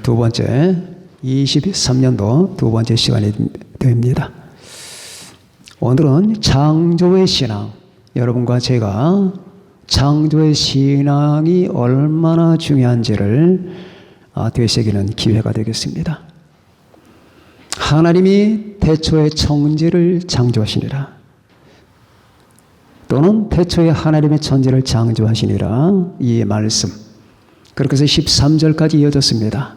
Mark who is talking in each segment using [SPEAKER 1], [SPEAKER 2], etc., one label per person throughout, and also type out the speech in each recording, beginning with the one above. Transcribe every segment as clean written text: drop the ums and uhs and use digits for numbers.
[SPEAKER 1] 두 번째 23년도 두 번째 시간이 됩니다. 오늘은 창조의 신앙, 여러분과 제가 창조의 신앙이 얼마나 중요한지를 되새기는 기회가 되겠습니다. 하나님이 태초에 천지를 창조하시니라, 또는 태초에 하나님의 천지를 창조하시니라, 이 말씀 그렇게 해서 13절까지 이어졌습니다.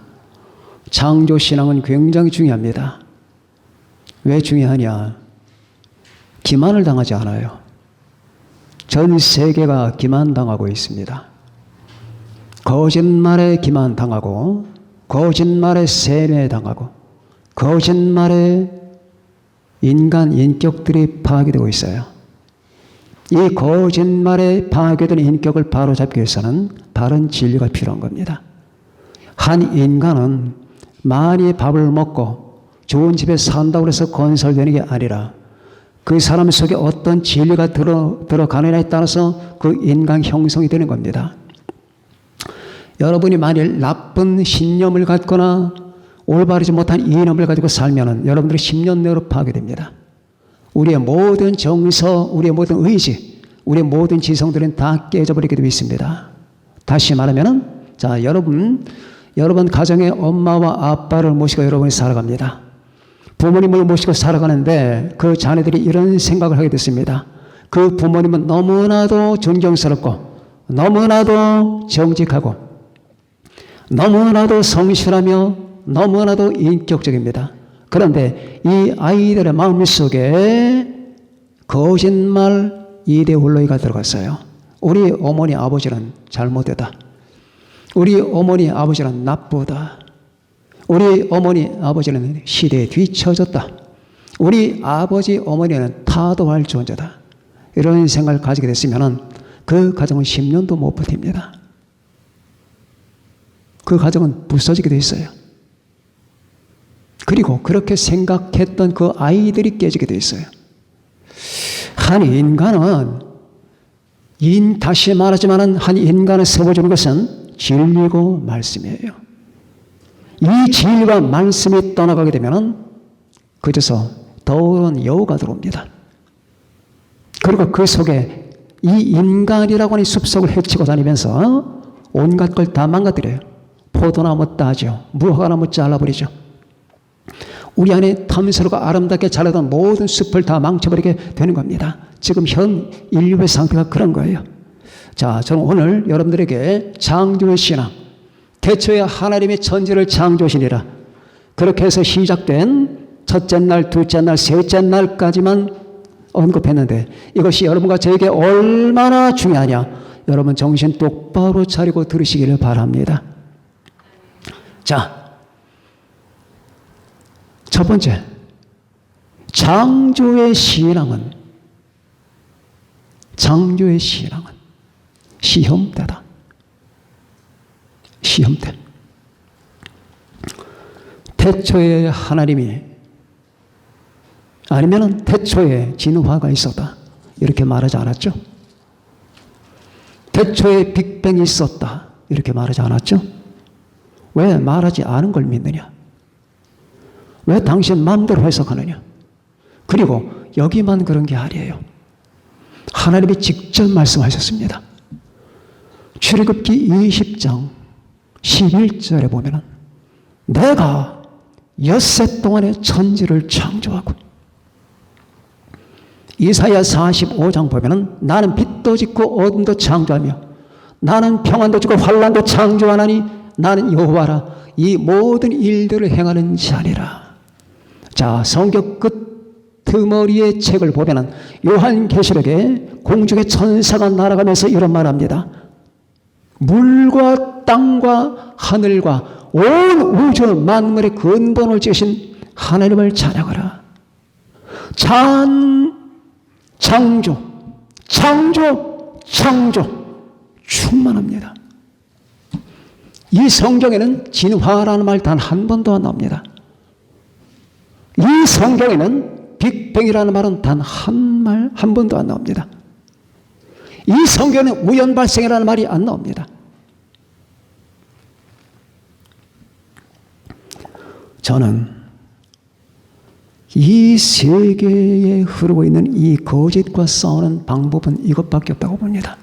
[SPEAKER 1] 창조신앙은 굉장히 중요합니다. 왜 중요하냐? 기만을 당하지 않아요. 전 세계가 기만당하고 있습니다. 거짓말에 기만당하고, 거짓말에 세뇌당하고, 거짓말에 인간 인격들이 파괴되고 있어요. 이 거짓말에 파괴된 인격을 바로잡기 위해서는 바른 진리가 필요한 겁니다. 한 인간은 많이 밥을 먹고 좋은 집에 산다고 해서 건설되는 게 아니라 그 사람 속에 어떤 진리가 들어가느냐에 따라서 그 인간 형성이 되는 겁니다. 여러분이 만일 나쁜 신념을 갖거나 올바르지 못한 이념을 가지고 살면은 여러분들이 10년 내로 파괴됩니다. 우리의 모든 정서, 우리의 모든 의지, 우리의 모든 지성들은 다 깨져버리게 되어 있습니다. 다시 말하면은, 자, 여러분 가정의 엄마와 아빠를 모시고 여러분이 살아갑니다. 부모님을 모시고 살아가는데 그 자녀들이 이런 생각을 하게 됐습니다. 그 부모님은 너무나도 존경스럽고, 너무나도 정직하고, 너무나도 성실하며, 너무나도 인격적입니다. 그런데 이 아이들의 마음속에 거짓말 이데올로기가 들어갔어요. 우리 어머니 아버지는 잘못되다. 우리 어머니 아버지는 나쁘다. 우리 어머니 아버지는 시대에 뒤처졌다. 우리 아버지 어머니는 타도할 존재다. 이런 생각을 가지게 됐으면 그 가정은 10년도 못 버팁니다. 그 가정은 부서지게 돼 있어요. 그리고 그렇게 생각했던 그 아이들이 깨지게 돼 있어요. 한 인간은, 다시 말하지만 한 인간을 세워주는 것은 진리고 말씀이에요. 이 진리와 말씀이 떠나가게 되면 그저서 더러운 여우가 들어옵니다. 그리고 그 속에 이 인간이라고 하는 숲속을 헤치고 다니면서 온갖 걸 다 망가뜨려요. 포도나무 따죠. 무화과나무 잘라버리죠. 우리 안에 탐스럽고 아름답게 자라던 모든 숲을 다 망쳐버리게 되는 겁니다. 지금 현 인류의 상태가 그런 거예요. 자, 저는 오늘 여러분들에게 창조의 신앙, 태초에 하나님의 천지를 창조하시니라, 그렇게 해서 시작된 첫째 날, 둘째 날, 셋째 날까지만 언급했는데 이것이 여러분과 저에게 얼마나 중요하냐, 여러분 정신 똑바로 차리고 들으시기를 바랍니다. 자, 첫 번째, 창조의 신앙은 시험대다. 시험대. 태초에 하나님이, 아니면 태초에 진화가 있었다, 이렇게 말하지 않았죠? 태초에 빅뱅이 있었다, 이렇게 말하지 않았죠? 왜 말하지 않은 걸 믿느냐? 왜 당신 마음대로 해석하느냐? 그리고 여기만 그런 게 아니에요. 하나님이 직접 말씀하셨습니다. 출애굽기 20장 11절에 보면은 내가 엿새 동안에 천지를 창조하고, 이사야 45장 보면은 나는 빛도 짓고 어둠도 창조하며 나는 평안도 짓고 환난도 창조하나니 나는 여호와라, 이 모든 일들을 행하는 자니라. 자, 성경 끝머리의 책을 보면은 요한계시록에 공중의 천사가 날아가면서 이런 말합니다. 물과 땅과 하늘과 온 우주 만물의 근본을 지으신 하나님을 찬양하라. 창조 충만합니다. 이 성경에는 진화라는 말 단 한 번도 안 나옵니다. 이 성경에는 빅뱅이라는 말은 단 한 번도 안 나옵니다. 이 성경에는 우연발생이라는 말이 안 나옵니다. 저는 이 세계에 흐르고 있는 이 거짓과 싸우는 방법은 이것밖에 없다고 봅니다.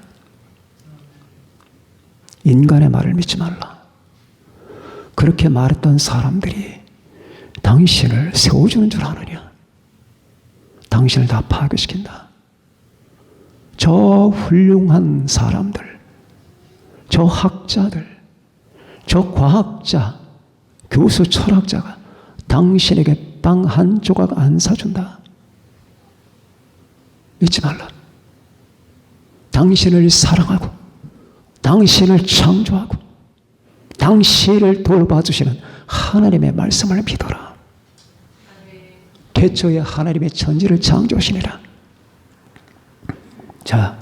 [SPEAKER 1] 인간의 말을 믿지 말라. 그렇게 말했던 사람들이 당신을 세워주는 줄 아느냐? 당신을 다 파괴시킨다. 저 훌륭한 사람들, 저 학자들, 저 과학자, 교수, 철학자가 당신에게 빵 한 조각 안 사준다. 믿지 말라. 당신을 사랑하고 당신을 창조하고 당신을 돌봐주시는 하나님의 말씀을 믿어라. 태초에 하나님의 천지를 창조하시니라. 자,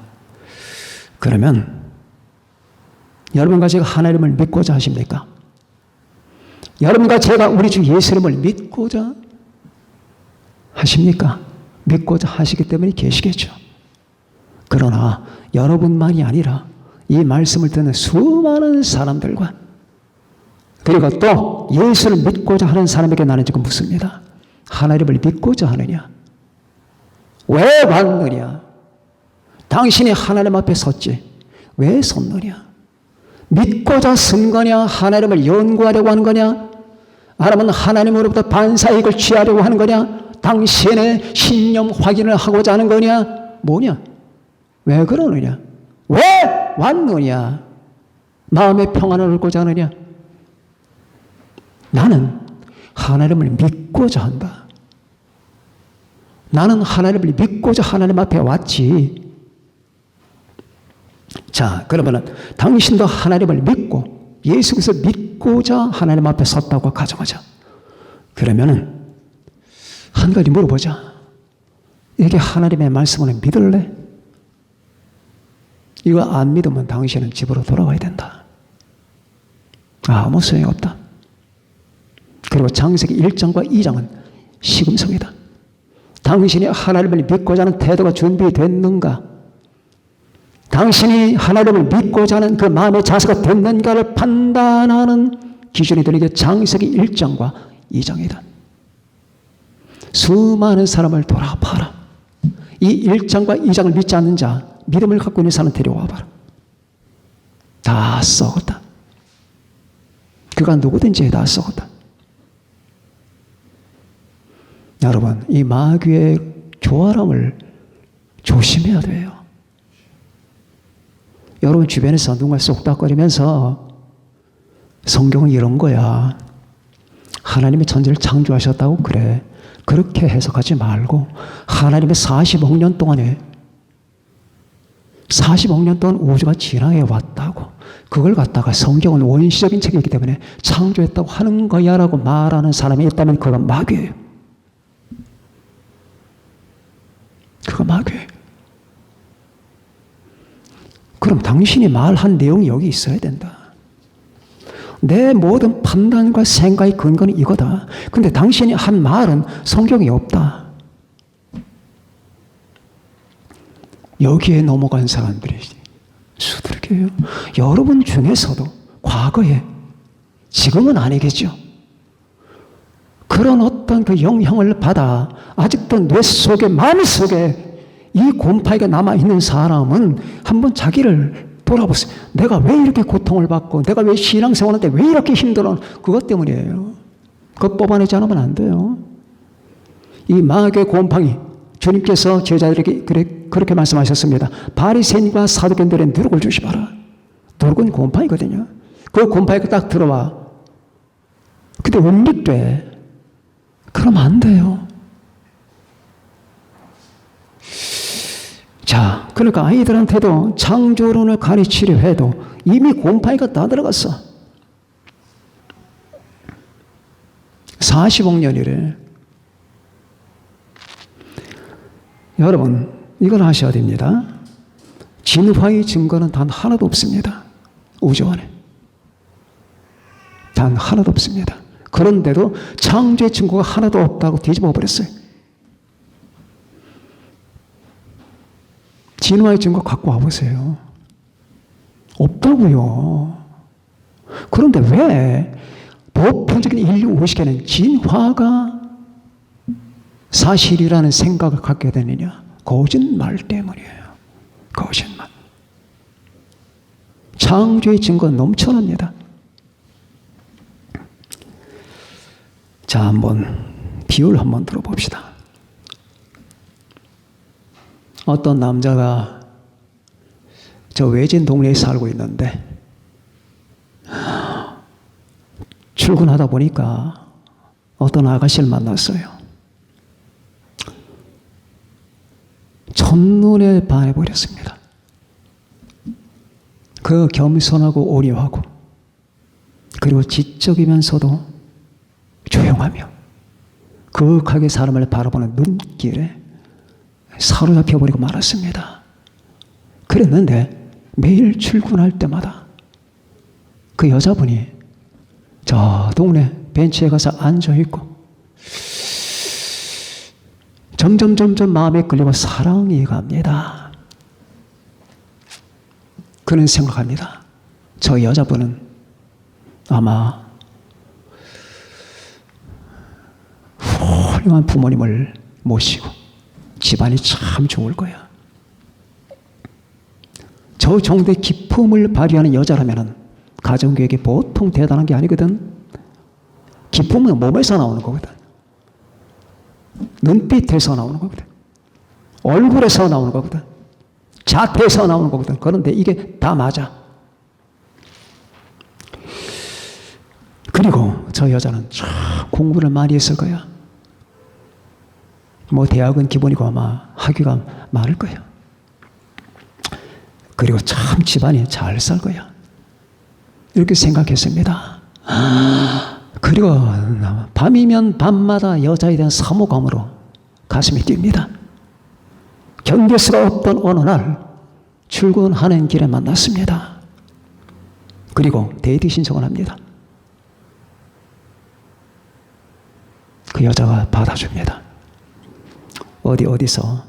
[SPEAKER 1] 그러면 여러분과 제가 하나님을 믿고자 하십니까? 여러분과 제가 우리 주 예수님을 믿고자 하십니까? 믿고자 하시기 때문에 계시겠죠. 그러나 여러분만이 아니라 이 말씀을 듣는 수많은 사람들과 그리고 또 예수를 믿고자 하는 사람에게 나는 지금 묻습니다. 하나님을 믿고자 하느냐? 왜 왔느냐? 당신이 하나님 앞에 섰지 왜 섰느냐? 믿고자 쓴 거냐? 하나님을 연구하려고 하는 거냐? 아니면 하나님으로부터 반사이익을 취하려고 하는 거냐? 당신의 신념 확인을 하고자 하는 거냐? 뭐냐? 왜 그러느냐? 왜 왔느냐? 마음의 평안을 얻고자 하느냐? 나는 하나님을 믿고자 한다. 나는 하나님을 믿고자 하나님 앞에 왔지. 자, 그러면 당신도 하나님을 믿고 예수 그리스도를 믿고자 하나님 앞에 섰다고 가정하자. 그러면은 한 가지 물어보자. 이게 하나님의 말씀을 믿을래? 이거 안 믿으면 당신은 집으로 돌아가야 된다. 아무 소용이 없다. 그리고 창세기 1장과 2장은 시금석이다. 당신이 하나님을 믿고자 하는 태도가 준비됐는가? 당신이 하나님을 믿고자 하는 그 마음의 자세가 됐는가를 판단하는 기준이 되는 게 창세기 1장과 2장이다. 수많은 사람을 돌아봐라. 이 1장과 2장을 믿지 않는 자, 믿음을 갖고 있는 사람 데려와 봐라. 다 썩었다. 그가 누구든지 다 썩었다. 여러분, 이 마귀의 교활함을 조심해야 돼요. 여러분 주변에서 누군가 쏙닥거리면서 성경은 이런 거야. 하나님의 천지를 창조하셨다고 그래. 그렇게 해석하지 말고 하나님의 40억 년 동안에 40억 년 동안 우주가 진화해 왔다고 그걸 갖다가 성경은 원시적인 책이기 때문에 창조했다고 하는 거야 라고 말하는 사람이 있다면 그건 마귀예요. 그건 마귀예요. 그럼 당신이 말한 내용이 여기 있어야 된다. 내 모든 판단과 생각의 근거는 이거다. 근데 당신이 한 말은 성경에 없다. 여기에 넘어간 사람들이 수두룩해요. 여러분 중에서도 과거에, 지금은 아니겠죠. 그런 어떤 그 영향을 받아 아직도 뇌 속에, 마음 속에 이 곰팡이가 남아있는 사람은 한번 자기를 돌아보세요. 내가 왜 이렇게 고통을 받고 내가 왜 신앙생활하는데 왜 이렇게 힘들어? 그것 때문이에요. 그거 뽑아내지 않으면 안 돼요. 이 마귀의 곰팡이, 주님께서 제자들에게 그렇게 말씀하셨습니다. 바리새인과 사두개인들의 누룩을 조심하라. 누룩은 곰팡이거든요. 그 곰팡이가 딱 들어와. 근데 음식돼. 그러면 안 돼요. 자, 그러니까 아이들한테도 창조론을 가르치려 해도 이미 곰팡이가 다 들어갔어. 40억 년이래. 여러분, 이걸 아셔야 됩니다. 진화의 증거는 단 하나도 없습니다. 우주 안에. 단 하나도 없습니다. 그런데도 창조의 증거가 하나도 없다고 뒤집어 버렸어요. 진화의 증거 갖고 와보세요. 없다고요. 그런데 왜 보편적인 인류 의식에는 진화가 사실이라는 생각을 갖게 되느냐? 거짓말 때문이에요. 거짓말. 창조의 증거는 넘쳐납니다. 자, 한번 비유를 한번 들어봅시다. 어떤 남자가 저 외진 동네에 살고 있는데 출근하다 보니까 어떤 아가씨를 만났어요. 첫눈에 반해버렸습니다. 그 겸손하고 온유하고 그리고 지적이면서도 조용하며 그윽하게 사람을 바라보는 눈길에 사로잡혀버리고 말았습니다. 그랬는데 매일 출근할 때마다 그 여자분이 저 동네 벤치에 가서 앉아있고 점점 마음에 끌리고 사랑이 갑니다. 그는 생각합니다. 저 여자분은 아마 훌륭한 부모님을 모시고 집안이 참 좋을 거야. 저 정도의 기품을 발휘하는 여자라면 가정교육이 보통 대단한 게 아니거든. 기품은 몸에서 나오는 거거든. 눈빛에서 나오는 거거든. 얼굴에서 나오는 거거든. 자태에서 나오는 거거든. 그런데 이게 다 맞아. 그리고 저 여자는 참 공부를 많이 했을 거야. 뭐 대학은 기본이고 아마 학위가 많을 거야. 그리고 참 집안이 잘 살 거야. 이렇게 생각했습니다. 그리고 밤이면 밤마다 여자에 대한 사모감으로 가슴이 뜁니다. 견딜 수가 없던 어느 날 출근하는 길에 만났습니다. 그리고 데이트 신청을 합니다. 그 여자가 받아줍니다. 어디서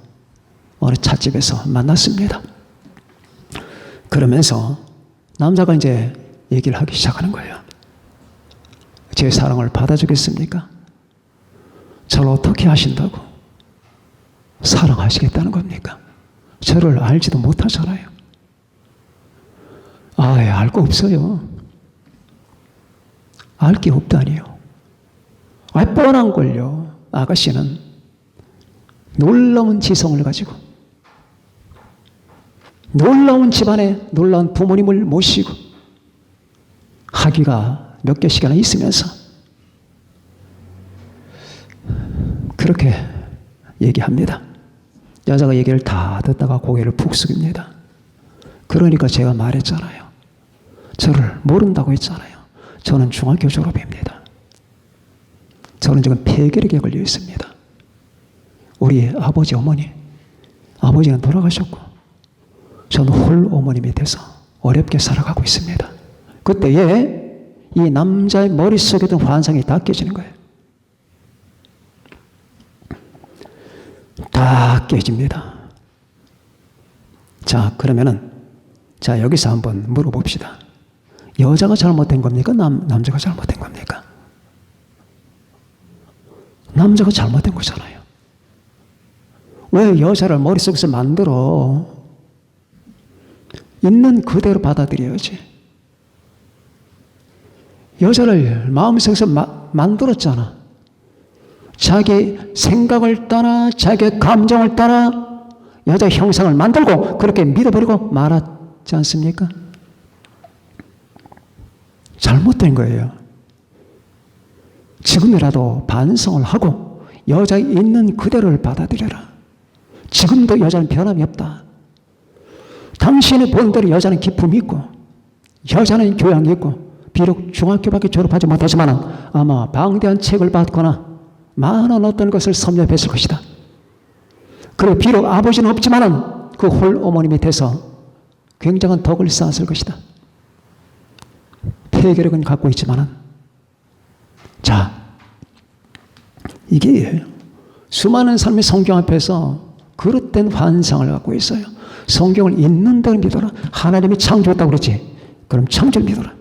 [SPEAKER 1] 어느 찻집에서 만났습니다. 그러면서 남자가 이제 얘기를 하기 시작하는 거예요. 제 사랑을 받아주겠습니까? 저를 어떻게 하신다고 사랑하시겠다는 겁니까? 저를 알지도 못하잖아요. 알 거 없어요. 알 게 없다니요. 뻔한 걸요. 아가씨는 놀라운 지성을 가지고 놀라운 집안에 놀라운 부모님을 모시고 학위가 몇 개씩이나 있으면서 그렇게 얘기합니다. 여자가 얘기를 다 듣다가 고개를 푹 숙입니다. 그러니까 제가 말했잖아요. 저를 모른다고 했잖아요. 저는 중학교 졸업입니다. 저는 지금 폐결핵에 걸려 있습니다. 우리 아버지, 어머니, 아버지는 돌아가셨고 저는 홀 어머님이 돼서 어렵게 살아가고 있습니다. 그때에 이 남자의 머릿속에 든 환상이 다 깨지는 거예요. 다 깨집니다. 자, 그러면은 여기서 한번 물어봅시다. 여자가 잘못된 겁니까? 남자가 잘못된 겁니까? 남자가 잘못된 거잖아요. 왜 여자를 머릿속에서 만들어? 있는 그대로 받아들여야지. 여자를 마음속에서 만들었잖아. 자기 생각을 따라 자기 감정을 따라 여자 형상을 만들고 그렇게 믿어버리고 말았지 않습니까? 잘못된 거예요. 지금이라도 반성을 하고 여자의 있는 그대로를 받아들여라. 지금도 여자는 변함이 없다. 당신이 본 대로 여자는 기품이 있고 여자는 교양이 있고 비록 중학교밖에 졸업하지 못하지만 아마 방대한 책을 받거나 많은 어떤 것을 섭렵했을 것이다. 그리고 비록 아버지는 없지만 그 홀 어머님이 돼서 굉장한 덕을 쌓았을 것이다. 폐결핵은 갖고 있지만은 자, 이게 수많은 사람이 성경 앞에서 그릇된 환상을 갖고 있어요. 성경을 읽는다고 믿어라. 하나님이 창조했다고 그러지. 그럼 창조를 믿어라.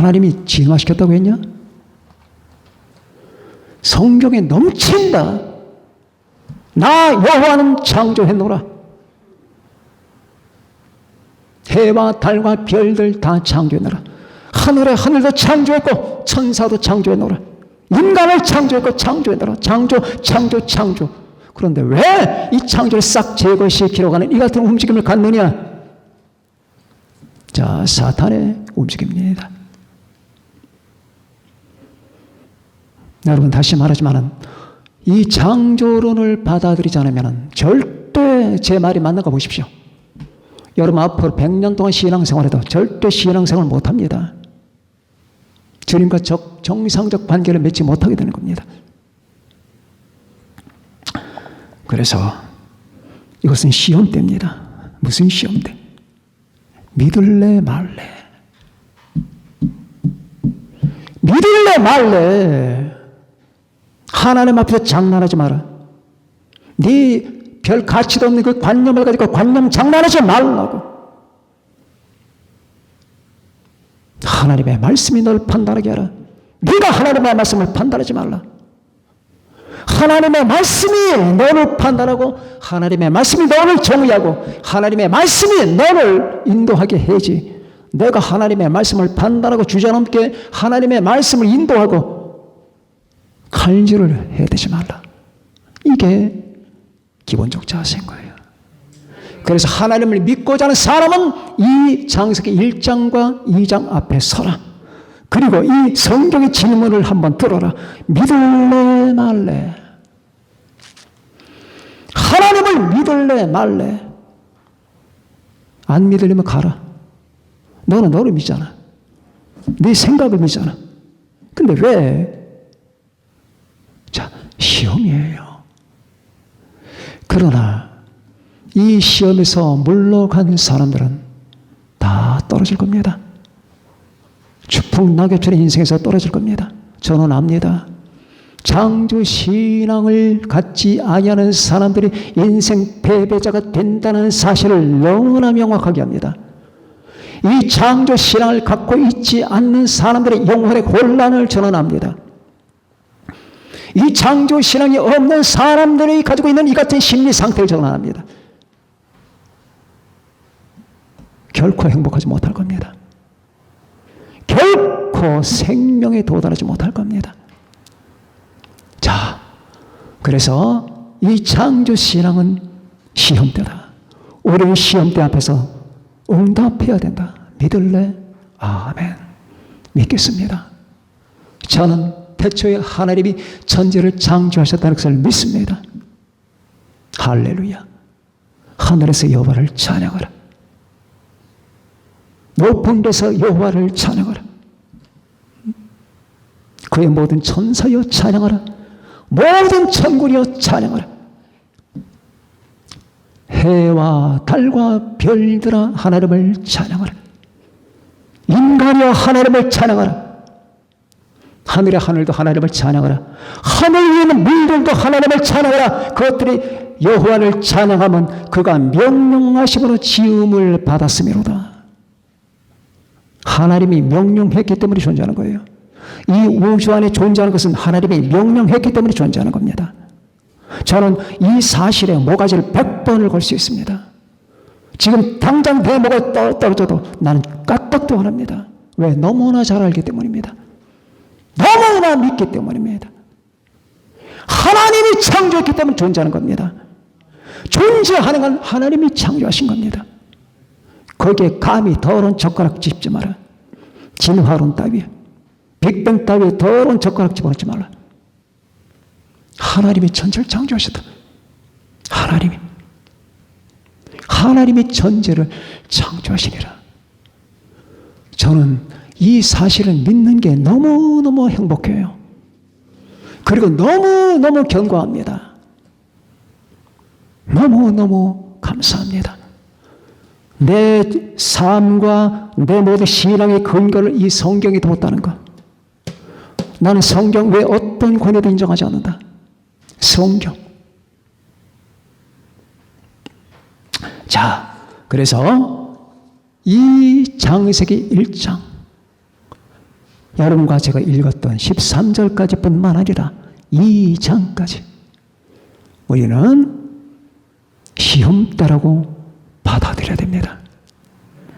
[SPEAKER 1] 하나님이 진화시켰다고 했냐? 성경에 넘친다. 나 여호와는 창조했노라. 해와 달과 별들 다 창조했노라. 하늘도 창조했고 천사도 창조했노라. 인간을 창조했고 창조했노라. 창조. 그런데 왜 이 창조를 싹 제거시키려고 하는 이 같은 움직임을 갖느냐? 자, 사탄의 움직임입니다. 여러분, 다시 말하지만 이 창조론을 받아들이지 않으면 절대 제 말이 맞는가 보십시오. 여러분, 앞으로 100년 동안 신앙생활해도 절대 신앙생활 못합니다. 주님과 정상적 관계를 맺지 못하게 되는 겁니다. 그래서 이것은 시험대입니다. 무슨 시험대? 믿을래 말래. 믿을래 말래. 하나님 앞에서 장난하지 마라. 네 별 가치도 없는 그 관념을 가지고 관념 장난하지 말라고. 하나님의 말씀이 널 판단하게 하라. 네가 하나님의 말씀을 판단하지 말라. 하나님의 말씀이 너를 판단하고 하나님의 말씀이 너를 정의하고 하나님의 말씀이 너를 인도하게 해야지. 내가 하나님의 말씀을 판단하고 주저넘게 하나님의 말씀을 인도하고 칼질을 해야 되지 말라. 이게 기본적 자세인 거예요. 그래서 하나님을 믿고자 하는 사람은 이 창세기 1장과 2장 앞에 서라. 그리고 이 성경의 질문을 한번 들어라. 믿을래 말래? 하나님을 믿을래 말래? 안 믿으려면 가라. 너는 너를 믿잖아. 네 생각을 믿잖아. 근데 왜? 자, 시험이에요. 그러나 이 시험에서 물러간 사람들은 다 떨어질 겁니다. 추풍 낙엽처럼 인생에서 떨어질 겁니다. 저는 압니다. 창조신앙을 갖지 아니하는 사람들이 인생 패배자가 된다는 사실을 너무나 명확하게 합니다. 이 창조신앙을 갖고 있지 않는 사람들의 영혼의 혼란을 저는 압니다. 이 창조신앙이 없는 사람들이 가지고 있는 이 같은 심리 상태를 저는 압니다. 결코 행복하지 못할 겁니다. 결코 생명에 도달하지 못할 겁니다. 자, 그래서 이 창조신앙은 시험대다. 우리는 시험대 앞에서 응답해야 된다. 믿을래? 아멘. 믿겠습니다. 저는 태초에 하나님이 천지를 창조하셨다는 것을 믿습니다. 할렐루야. 하늘에서 여호와를 찬양하라. 높은 데서 여호와를 찬양하라. 그의 모든 천사여 찬양하라. 모든 천군이여 찬양하라. 해와 달과 별들아 하나님을 찬양하라. 인간이여 하나님을 찬양하라. 하늘의 하늘도 하나님을 찬양하라. 하늘 위에 있는 물들도 하나님을 찬양하라. 그것들이 여호와를 찬양하면 그가 명령하심으로 지음을 받았음이로다. 하나님이 명령했기 때문에 존재하는 거예요. 이 우주 안에 존재하는 것은 하나님이 명령했기 때문에 존재하는 겁니다. 저는 이 사실에 모가지를 100번을 걸 수 있습니다. 지금 당장 내 목에 떨어져도 나는 까딱도 안 합니다. 왜? 너무나 잘 알기 때문입니다. 너무나 믿기 때문입니다. 하나님이 창조했기 때문에 존재하는 겁니다. 존재하는 건 하나님이 창조하신 겁니다. 거기에 감히 더러운 젓가락 집지 마라. 진화론 따위에 빅뱅 따위에 더러운 젓가락 집어넣지 말라. 하나님이 천지를 창조하셨다. 하나님이 천지를 창조하시니라. 저는 이 사실을 믿는 게 너무너무 행복해요. 그리고 너무너무 견고합니다. 너무너무 감사합니다. 내 삶과 내 모든 신앙의 근거를 이 성경이 뒀다는 것. 나는 성경 외에 어떤 권위도 인정하지 않는다. 성경. 자, 그래서 이 창세기 1장 여러분과 제가 읽었던 13절까지 뿐만 아니라 2장까지 우리는 시험 때라고 받아들여야 됩니다.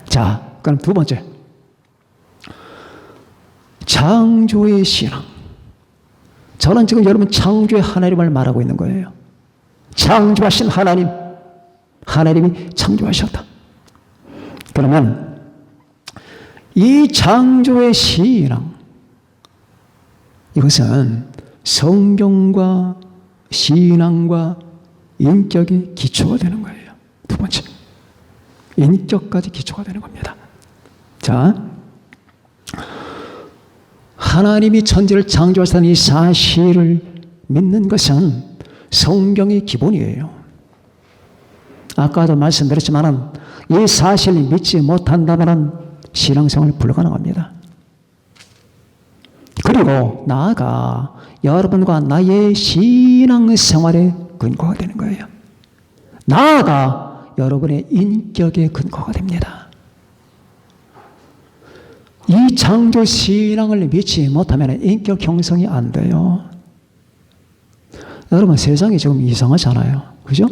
[SPEAKER 1] 자, 그럼 두 번째, 창조의 신앙. 저는 지금 여러분 창조의 하나님을 말하고 있는 거예요. 창조하신 하나님, 하나님이 창조하셨다. 그러면 이 창조의 신앙, 이것은 성경과 신앙과 인격의 기초가 되는 거예요. 두 번째, 인격까지 기초가 되는 겁니다. 자, 하나님이 천지를 창조하셨다는 이 사실을 믿는 것은 성경의 기본이에요. 아까도 말씀드렸지만 이 사실을 믿지 못한다면 신앙생활이 불가능합니다. 그리고 나아가 여러분과 나의 신앙생활의 근거가 되는 거예요. 나아가 여러분의 인격의 근거가 됩니다. 이 창조 신앙을 믿지 못하면 인격 형성이 안 돼요. 여러분, 세상이 지금 이상하잖아요. 그죠?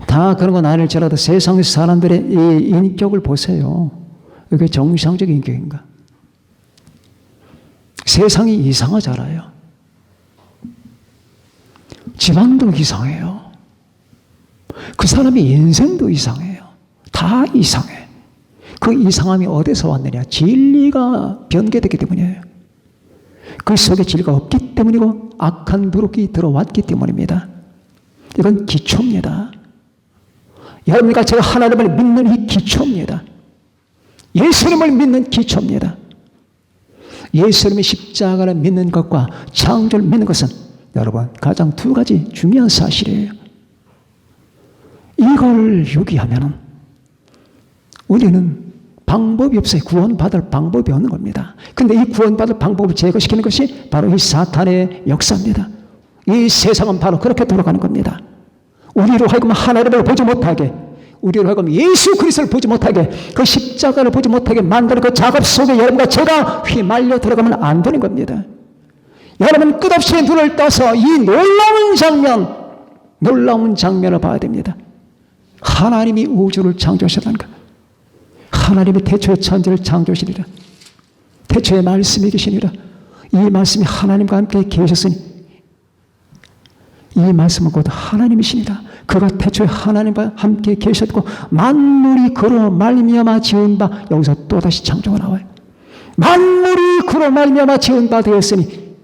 [SPEAKER 1] 다 그런 건 아닐지라도 세상 사람들의 이 인격을 보세요. 이게 정상적인 인격인가? 세상이 이상하잖아요. 집안도 이상해요. 그 사람의 인생도 이상해요. 다 이상해. 그 이상함이 어디서 왔느냐? 진리가 변개되기 때문이에요. 그 속에 진리가 없기 때문이고 악한 누룩이 들어왔기 때문입니다. 이건 기초입니다. 여러분과 제가 하나님을 믿는 이 기초입니다. 예수님을 믿는 기초입니다. 예수님의 십자가를 믿는 것과 창조를 믿는 것은 여러분 가장 두 가지 중요한 사실이에요. 이걸 유기하면 우리는 방법이 없어요. 구원받을 방법이 없는 겁니다. 그런데 이 구원받을 방법을 제거시키는 것이 바로 이 사탄의 역사입니다. 이 세상은 바로 그렇게 돌아가는 겁니다. 우리로 하여금 하나님을 보지 못하게, 우리로 하여금 예수 그리스도를 보지 못하게, 그 십자가를 보지 못하게 만드는 그 작업 속에 여러분과 제가 휘말려 들어가면 안 되는 겁니다. 여러분 끝없이 눈을 떠서 이 놀라운 장면을 봐야 됩니다. 하나님이 우주를 창조하셨다는 것. 하나님이 태초에 천지를 창조하시니라. 태초에 말씀이 계시니라. 이 말씀이 하나님과 함께 계셨으니 이 말씀은 곧 하나님이시니라. 그가 태초에 하나님과 함께 계셨고 만물이 그로 말미암아 지은 바, 여기서 또다시 창조가 나와요. 만물이 그로 말미암아 지은 바 되었으니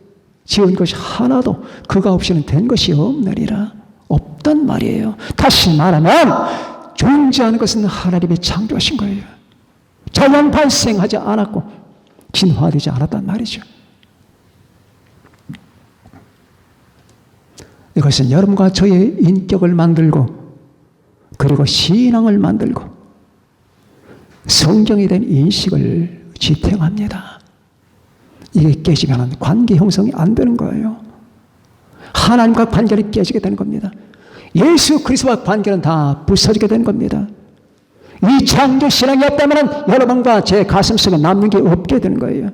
[SPEAKER 1] 지은 것이 하나도 그가 없이는 된 것이 없느니라. 없단 말이에요. 다시 말하면 존재하는 것은 하나님이 창조하신 거예요. 전혀 발생하지 않았고 진화되지 않았단 말이죠. 이것은 여러분과 저의 인격을 만들고 그리고 신앙을 만들고 성경에 대한 인식을 지탱합니다. 이게 깨지면 관계 형성이 안 되는 거예요. 하나님과 관계는 깨지게 되는 겁니다. 예수 그리스도와 관계는 다 부서지게 되는 겁니다. 이 창조 신앙이 없다면 여러분과 제 가슴속에 남는 게 없게 되는 거예요.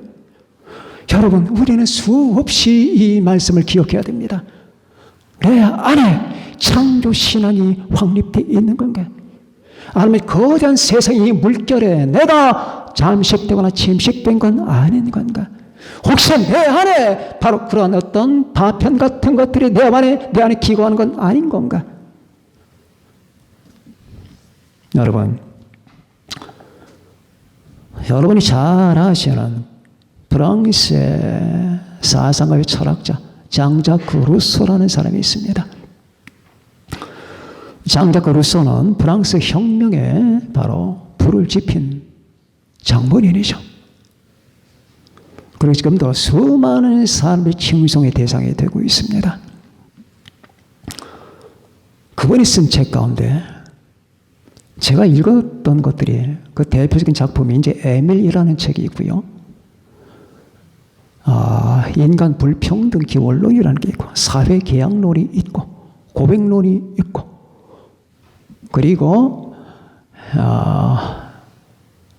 [SPEAKER 1] 여러분, 우리는 수없이 이 말씀을 기억해야 됩니다. 내 안에 창조 신앙이 확립되어 있는 건가? 아니면 거대한 세상의 물결에 내가 잠식되거나 침식된 건 아닌 건가? 혹시 내 안에 바로 그런 어떤 파편 같은 것들이 내 안에 기거하는 건 아닌 건가? 여러분이 잘 아시는 프랑스의 사상가의 철학자 장자크 루소라는 사람이 있습니다. 장자크 루소는 프랑스 혁명에 바로 불을 지핀 장본인이죠. 그리고 지금도 수많은 사람들이 칭송의 대상이 되고 있습니다. 그분이 쓴 책 가운데 제가 읽었던 것들이 그 대표적인 작품이 이제 에밀이라는 책이 있고요. 인간 불평등 기원론이라는 게 있고, 사회 계약론이 있고, 고백론이 있고, 그리고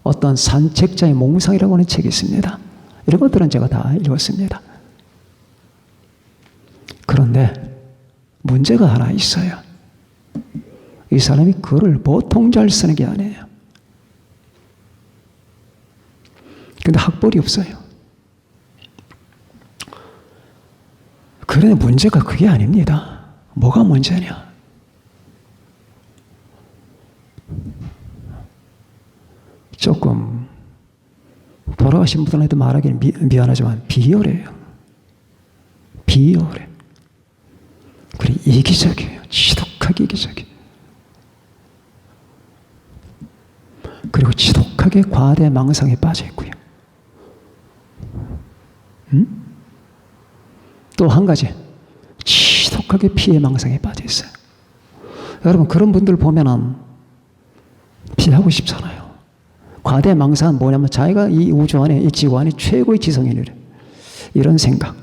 [SPEAKER 1] 어떤 산책자의 몽상이라고 하는 책이 있습니다. 이런 것들은 제가 다 읽었습니다. 그런데 문제가 하나 있어요. 이 사람이 글을 보통 잘 쓰는 게 아니에요. 근데 학벌이 없어요. 그런데 문제가 그게 아닙니다. 뭐가 문제냐? 조금 돌아가신 분들한테 말하기는 미안하지만 비열해요. 비열해. 그리고 이기적이에요. 지독하게 이기적이에요. 그리고 지독하게 과대 망상에 빠져 있고요. 또 한 가지, 지독하게 피해 망상에 빠져 있어요. 여러분 그런 분들 보면은 피하고 싶잖아요. 과대 망상은 뭐냐면 자기가 이 우주 안에, 이 지구 안에 최고의 지성인이래. 이런 생각.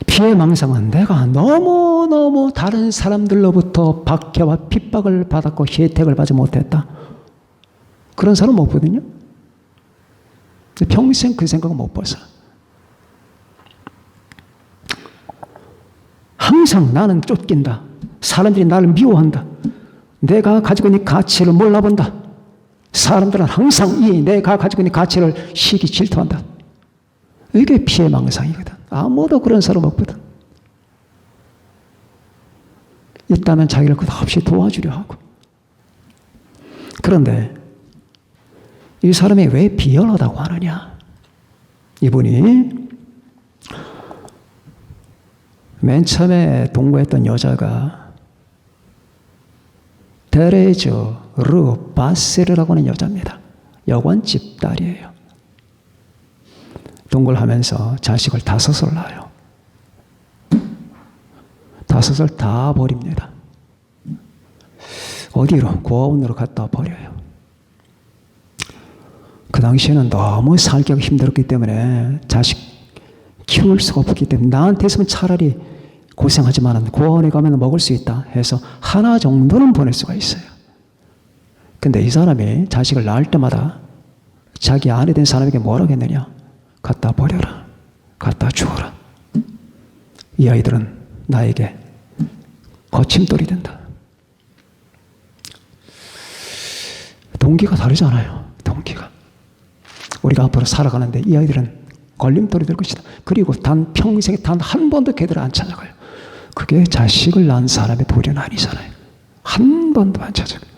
[SPEAKER 1] 피해 망상은 내가 너무너무 다른 사람들로부터 박해와 핍박을 받았고 혜택을 받지 못했다. 그런 사람 없거든요. 평생 그 생각은 못 벗어. 항상 나는 쫓긴다. 사람들이 나를 미워한다. 내가 가지고 있는 가치를 몰라본다. 사람들은 항상 내가 가지고 있는 가치를 시기 질투한다. 이게 피해망상이거든. 아무도 그런 사람 없거든. 있다면 자기를 끝없이 도와주려 하고. 그런데 이 사람이 왜 비열하다고 하느냐? 이분이 맨 처음에 동거했던 여자가 테레즈 르 바세르라고 하는 여자입니다. 여관집 딸이에요. 동거를 하면서 자식을 5을 낳아요. 5을 다 버립니다. 어디로? 고아원으로 갖다 버려요. 그 당시에는 너무 살기가 힘들었기 때문에 자식 키울 수가 없기 때문에 나한테 있으면 차라리 고생하지만 고아원에 가면 먹을 수 있다 해서 하나 정도는 보낼 수가 있어요. 근데 이 사람이 자식을 낳을 때마다 자기 아내 된 사람에게 뭐라고 했느냐? 갖다 버려라. 갖다 주어라. 이 아이들은 나에게 거침돌이 된다. 동기가 다르잖아요. 동기가. 우리가 앞으로 살아가는데 이 아이들은 걸림돌이 될 것이다. 그리고 평생에 단 한 번도 걔들을 안 찾아가요. 그게 자식을 낳은 사람의 도리는 아니잖아요. 한 번도 안 찾아가요.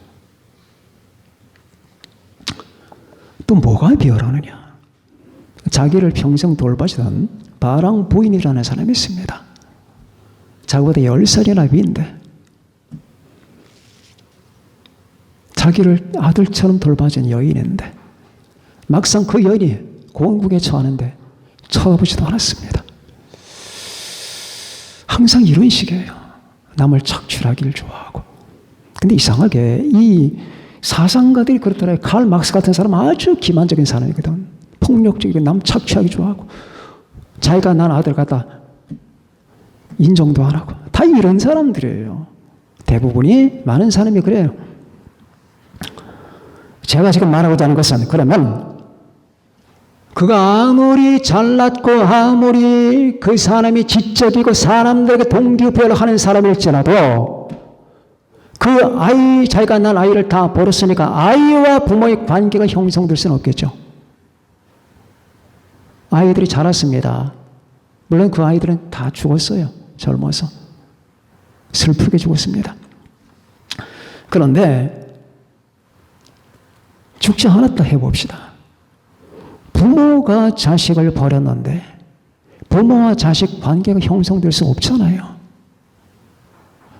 [SPEAKER 1] 또 뭐가 비열하느냐? 자기를 평생 돌봐주던 바랑 부인이라는 사람이 있습니다. 자기보다 10살이나 위인데 자기를 아들처럼 돌봐준 여인인데 막상 그 여인이 고원국에 처하는데 쳐다보지도 않았습니다. 항상 이런 식이에요. 남을 착취하기를 좋아하고. 근데 이상하게 이 사상가들이 그렇더라고요. 칼 막스 같은 사람은 아주 기만적인 사람이거든. 폭력적이고 남 착취하기 좋아하고 자기가 난 아들 갖다 인정도 안 하고 다 이런 사람들이에요. 대부분이 많은 사람이 그래요. 제가 지금 말하고자 하는 것은 그러면 그가 아무리 잘났고 아무리 그 사람이 지적이고 사람들에게 동기부여를 하는 사람일지라도 그 아이, 자기가 낳은 아이를 다 버렸으니까 아이와 부모의 관계가 형성될 수는 없겠죠. 아이들이 자랐습니다. 물론 그 아이들은 다 죽었어요. 젊어서. 슬프게 죽었습니다. 그런데 죽지 않았다 해봅시다. 부모가 자식을 버렸는데 부모와 자식 관계가 형성될 수 없잖아요.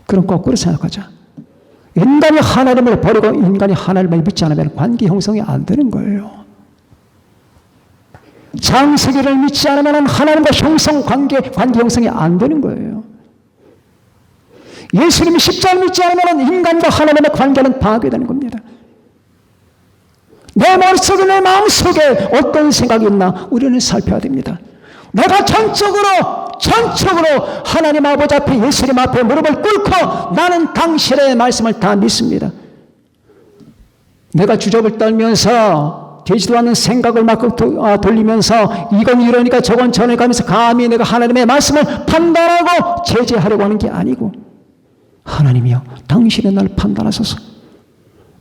[SPEAKER 1] 그럼 거꾸로 생각하자. 인간이 하나님을 버리고 인간이 하나님을 믿지 않으면 관계 형성이 안 되는 거예요. 창세기를 믿지 않으면 하나님과 관계 형성이 안 되는 거예요. 예수님이 십자가를 믿지 않으면 인간과 하나님의 관계는 파괴되는 겁니다. 내 머릿속에 내 마음속에 어떤 생각이 있나 우리는 살펴야 됩니다. 내가 전적으로 하나님 아버지 앞에 예수님 앞에 무릎을 꿇고 나는 당신의 말씀을 다 믿습니다. 내가 주접을 떨면서 되지도 않는 생각을 막 돌리면서 이건 이러니까 저건 저러니까 하면서 감히 내가 하나님의 말씀을 판단하고 제재하려고 하는 게 아니고, 하나님이여 당신의 나를 판단하소서.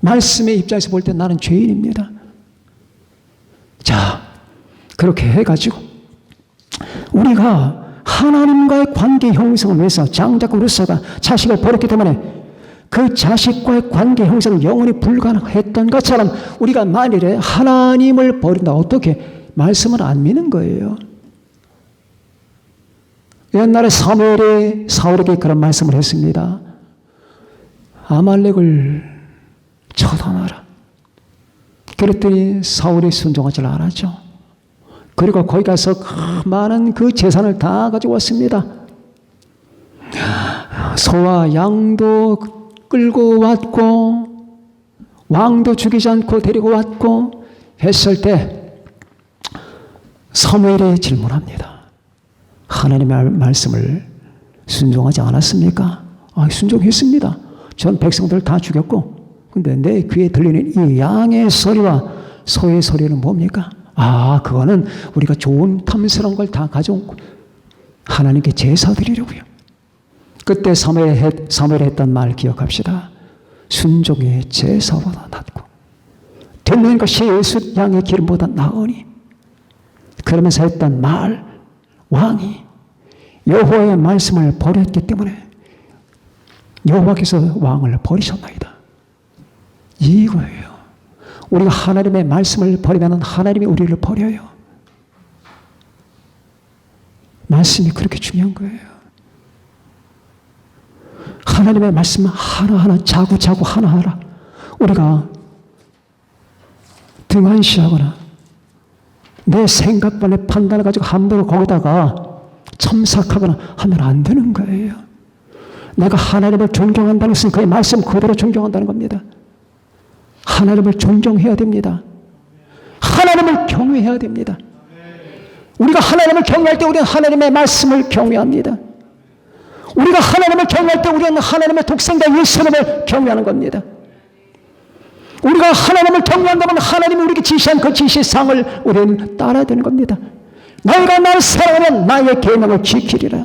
[SPEAKER 1] 말씀의 입장에서 볼 때 나는 죄인입니다. 자, 그렇게 해가지고 우리가 하나님과의 관계 형성을 위해서 장자고 루서가 자식을 버렸기 때문에 그 자식과의 관계 형성은 영원히 불가능했던 것처럼 우리가 만일에 하나님을 버린다, 어떻게? 말씀을 안 믿는 거예요. 옛날에 사무엘이 사울에게 그런 말씀을 했습니다. 아말렉을 처단하라. 그랬더니 사울이 순종하지 않았죠. 그리고 거기 가서 많은 그 재산을 다 가지고 왔습니다. 소와 양도 끌고 왔고 왕도 죽이지 않고 데리고 왔고 했을 때 사무엘이 질문합니다. 하나님의 말씀을 순종하지 않았습니까? 순종했습니다. 전 백성들 다 죽였고, 근데 내 귀에 들리는 이 양의 소리와 소의 소리는 뭡니까? 그거는 우리가 좋은 탐스러운 걸 다 가져온 하나님께 제사 드리려고요. 그때 사무엘이 했던 말 기억합시다. 순종의 제사보다 낫고 듣는 것이 예수 양의 기름보다 나으니. 그러면서 했던 말, 왕이 여호와의 말씀을 버렸기 때문에 여호와께서 왕을 버리셨나이다. 이거예요. 우리가 하나님의 말씀을 버리면 하나님이 우리를 버려요. 말씀이 그렇게 중요한 거예요. 하나님의 말씀 하나하나 자구자구 하나하나 우리가 등한시하거나 내 생각만의 판단을 가지고 함부로 거기다가 첨삭하거나 하면 안 되는 거예요. 내가 하나님을 존경한다는 것은 그의 말씀 그대로 존경한다는 겁니다. 하나님을 존경해야 됩니다. 하나님을 경외해야 됩니다. 우리가 하나님을 경외할 때 우리는 하나님의 말씀을 경외합니다. 우리가 하나님을 경외할 때 우리는 하나님의 독생자 예수님을 경외하는 겁니다. 우리가 하나님을 경외한다면 하나님이 우리에게 지시한 그 지시사항을 우리는 따라야 되는 겁니다. 너희가 나를 사랑하면 나의 계명을 지키리라.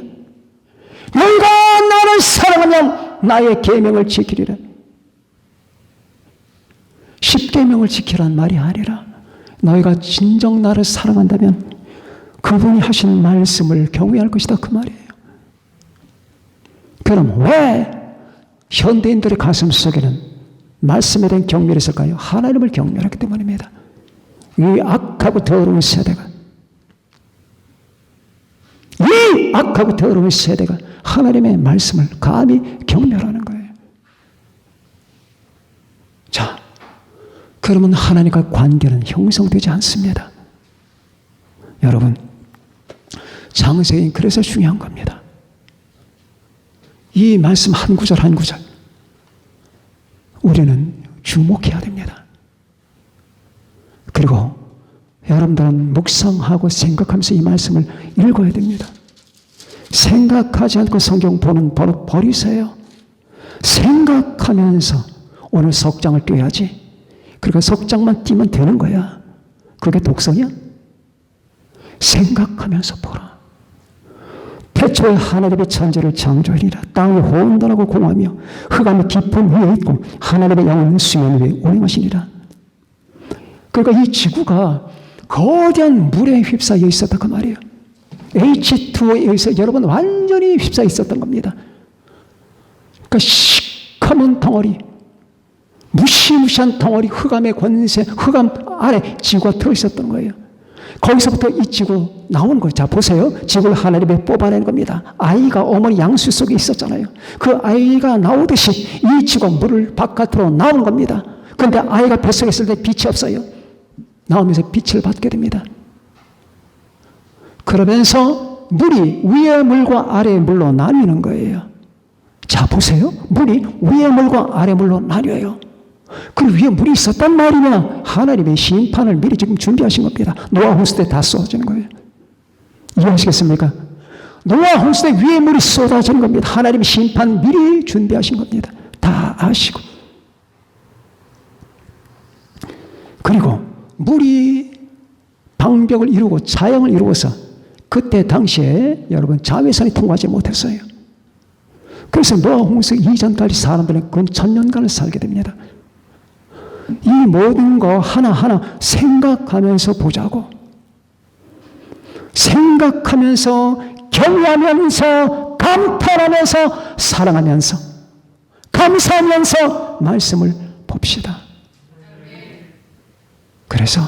[SPEAKER 1] 너희가 나를 사랑하면 나의 계명을 지키리라. 10계명을 지키란 말이 아니라 너희가 진정 나를 사랑한다면 그분이 하신 말씀을 경외할 것이다, 그 말이에요. 그럼 왜 현대인들의 가슴 속에는 말씀에 대한 경멸이 있을까요? 하나님을 경멸하기 때문입니다. 이 악하고 더러운 세대가, 이 악하고 더러운 세대가 하나님의 말씀을 감히 경멸하는 거예요. 자, 그러면 하나님과 관계는 형성되지 않습니다. 여러분, 장세인 그래서 중요한 겁니다. 이 말씀 한 구절 한 구절 우리는 주목해야 됩니다. 그리고 여러분들은 묵상하고 생각하면서 이 말씀을 읽어야 됩니다. 생각하지 않고 성경 보는 버릇 버리세요. 생각하면서 오늘 석장을 떼야지. 그러니까 석장만 띄면 되는 거야. 그게 독서냐? 생각하면서 보라. 태초에 하나님의 천지를 창조하리라. 땅이 혼돈하고 공하며 흑암이 깊은 위에 있고 하나님의 영은 수면 위에 운행하시니라. 그러니까 이 지구가 거대한 물에 휩싸여 있었다, 그 말이에요. H2O에 의해서 여러분 완전히 휩싸여 있었던 겁니다. 그러니까 시커먼 덩어리, 무시무시한 덩어리, 흑암의 권세, 흑암 아래 지구가 들어있었던 거예요. 거기서부터 이 지구 나오는 거예요. 자, 보세요. 지구를 하나님이 뽑아낸 겁니다. 아이가 어머니 양수 속에 있었잖아요. 그 아이가 나오듯이 이 지구가 물을 바깥으로 나오는 겁니다. 그런데 아이가 뱃속에 있을 때 빛이 없어요. 나오면서 빛을 받게 됩니다. 그러면서 물이 위의 물과 아래의 물로 나뉘는 거예요. 자, 보세요. 물이 위의 물과 아래의 물로 나뉘어요. 그 위에 물이 있었단 말이면 하나님의 심판을 미리 지금 준비하신 겁니다. 노아 홍수 때 다 쏟아지는 거예요. 이해하시겠습니까? 노아 홍수 때 위에 물이 쏟아지는 겁니다. 하나님의 심판 미리 준비하신 겁니다. 다 아시고. 그리고 물이 방벽을 이루고 자양을 이루어서 그때 당시에 여러분 자외선이 통과하지 못했어요. 그래서 노아 홍수 이전까지 사람들은 근 1000년간을 살게 됩니다. 이 모든 거 하나하나 생각하면서 보자고. 생각하면서 경외하면서 감탄하면서 사랑하면서 감사하면서 말씀을 봅시다. 그래서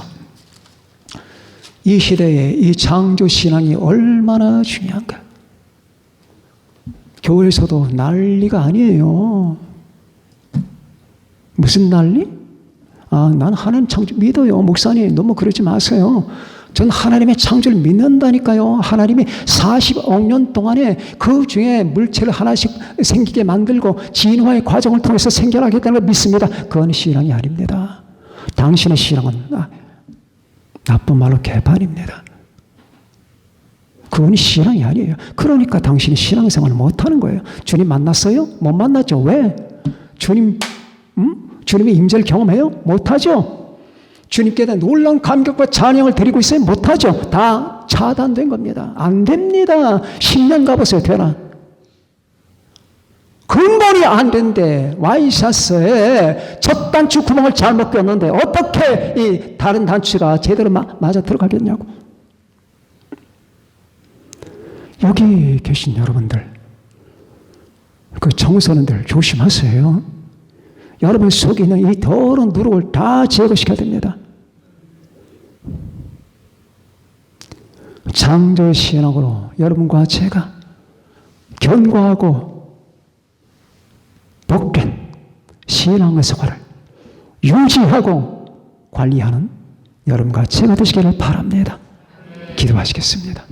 [SPEAKER 1] 이 시대에 이 창조신앙이 얼마나 중요한가. 교회에서도 난리가 아니에요. 무슨 난리? 난 하나님 창조 믿어요. 목사님 너무 그러지 마세요. 전 하나님의 창조를 믿는다니까요. 하나님이 40억 년 동안에 그 중에 물체를 하나씩 생기게 만들고 진화의 과정을 통해서 생겨나겠다는 걸 믿습니다. 그건 신앙이 아닙니다. 당신의 신앙은 나쁜 말로 개판입니다. 그건 신앙이 아니에요. 그러니까 당신이 신앙생활을 못하는 거예요. 주님 만났어요? 못 만났죠. 왜? 주님의 임재를 경험해요? 못하죠. 주님께 대한 놀라운 감격과 찬양을 드리고 있어요? 못하죠. 다 차단된 겁니다. 안 됩니다. 10년 가보세요. 되나? 근본이 안 된대. 와이셔츠에 첫 단추 구멍을 잘못 꼈는데 어떻게 이 다른 단추가 제대로 맞아 들어가겠냐고. 여기 계신 여러분들, 그 청소년들 조심하세요. 여러분 속에 있는 이 더러운 누룩을 다 제거시켜야 됩니다. 창조의 신앙으로 여러분과 제가 견고하고 복된 신앙의 생활을 유지하고 관리하는 여러분과 제가 되시기를 바랍니다. 기도하시겠습니다.